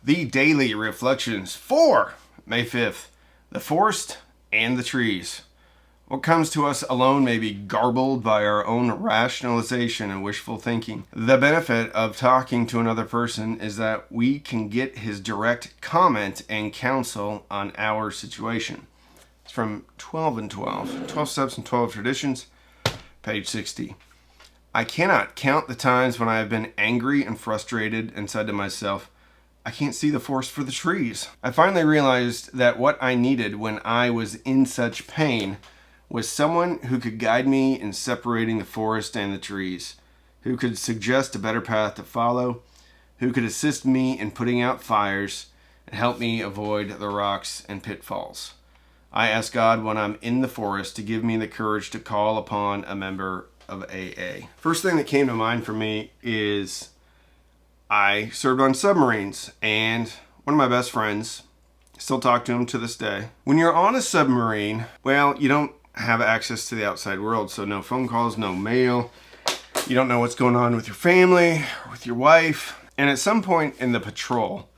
The Daily Reflections for May 5th. The Forest and the Trees. What comes to us alone may be garbled by our own rationalization and wishful thinking. The benefit of talking to another person is that we can get his direct comment and counsel on our situation. It's from 12 and 12. 12 Steps and 12 Traditions, page 60. I cannot count the times when I have been angry and frustrated and said to myself, I can't see the forest for the trees. I finally realized that what I needed when I was in such pain was someone who could guide me in separating the forest and the trees, who could suggest a better path to follow, who could assist me in putting out fires and help me avoid the rocks and pitfalls. I ask God when I'm in the forest to give me the courage to call upon a member of AA. First thing that came to mind for me is I served on submarines, and one of my best friends, still talk to him to this day. When you're on a submarine, well, you don't have access to the outside world, so no phone calls, no mail. You don't know what's going on with your family, with your wife. And at some point in the patrol,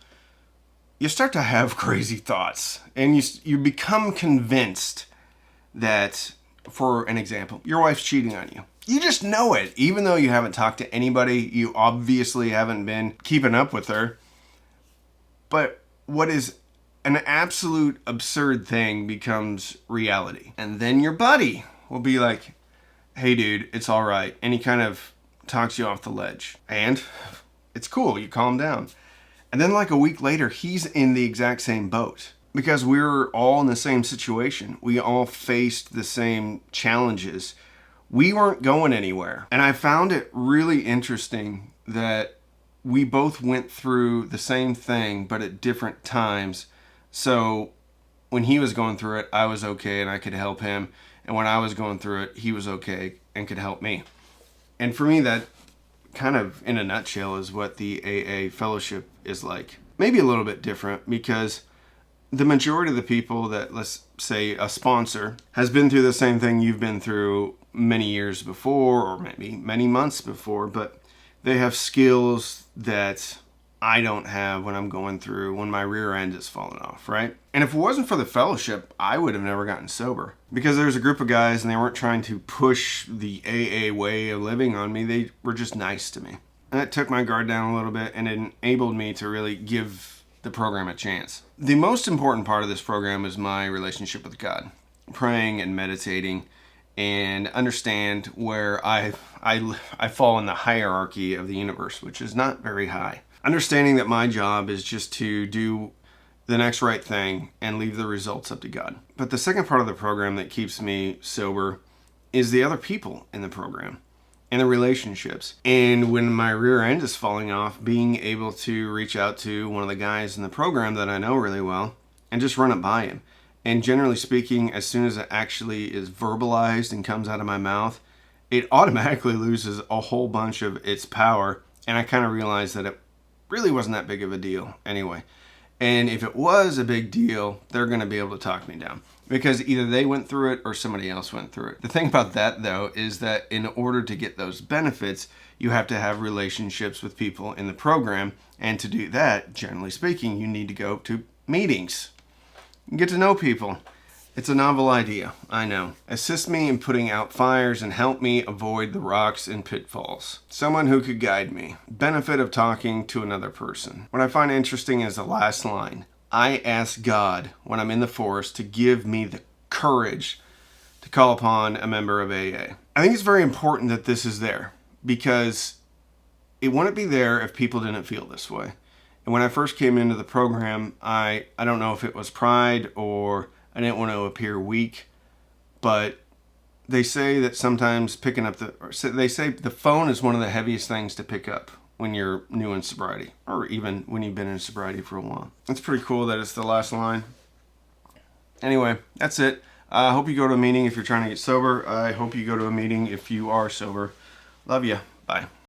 you start to have crazy thoughts, and you become convinced that, for an example, your wife's cheating on you. You just know it, even though you haven't talked to anybody. You obviously haven't been keeping up with her. But what is an absolute absurd thing becomes reality. And then your buddy will be like, hey dude, it's all right. And he kind of talks you off the ledge. And it's cool, you calm down. And then like a week later, he's in the exact same boat. Because we were all in the same situation. We all faced the same challenges. We weren't going anywhere. And I found it really interesting that we both went through the same thing, but at different times. So when he was going through it, I was okay and I could help him. And when I was going through it, he was okay and could help me. And for me, that kind of, in a nutshell, is what the AA fellowship is like. Maybe a little bit different, because the majority of the people that, let's say, a sponsor has been through the same thing you've been through many years before, or maybe many months before, but they have skills that I don't have when I'm going through, when my rear end is falling off, right? And if it wasn't for the fellowship, I would have never gotten sober, because there's a group of guys and they weren't trying to push the AA way of living on me. They were just nice to me. And that took my guard down a little bit and it enabled me to really give the program a chance. The most important part of this program is my relationship with God, praying and meditating, and understand where I fall in the hierarchy of the universe, which is not very high. Understanding that my job is just to do the next right thing and leave the results up to God. But the second part of the program that keeps me sober is the other people in the program and the relationships. And when my rear end is falling off, being able to reach out to one of the guys in the program that I know really well and just run it by him. And generally speaking, as soon as it actually is verbalized and comes out of my mouth, it automatically loses a whole bunch of its power. And I kind of realized that it really wasn't that big of a deal anyway. And if it was a big deal, they're going to be able to talk me down, because either they went through it or somebody else went through it. The thing about that, though, is that in order to get those benefits, you have to have relationships with people in the program. And to do that, generally speaking, you need to go to meetings and get to know people. It's a novel idea, I know. Assist me in putting out fires and help me avoid the rocks and pitfalls. Someone who could guide me. Benefit of talking to another person. What I find interesting is the last line. I ask God when I'm in the forest to give me the courage to call upon a member of AA. I think it's very important that this is there, because it wouldn't be there if people didn't feel this way. And when I first came into the program, I don't know if it was pride or I didn't want to appear weak, but they say that sometimes they say the phone is one of the heaviest things to pick up when you're new in sobriety, or even when you've been in sobriety for a while. It's pretty cool that it's the last line. Anyway, that's it. I hope you go to a meeting if you're trying to get sober. I hope you go to a meeting if you are sober. Love you. Bye.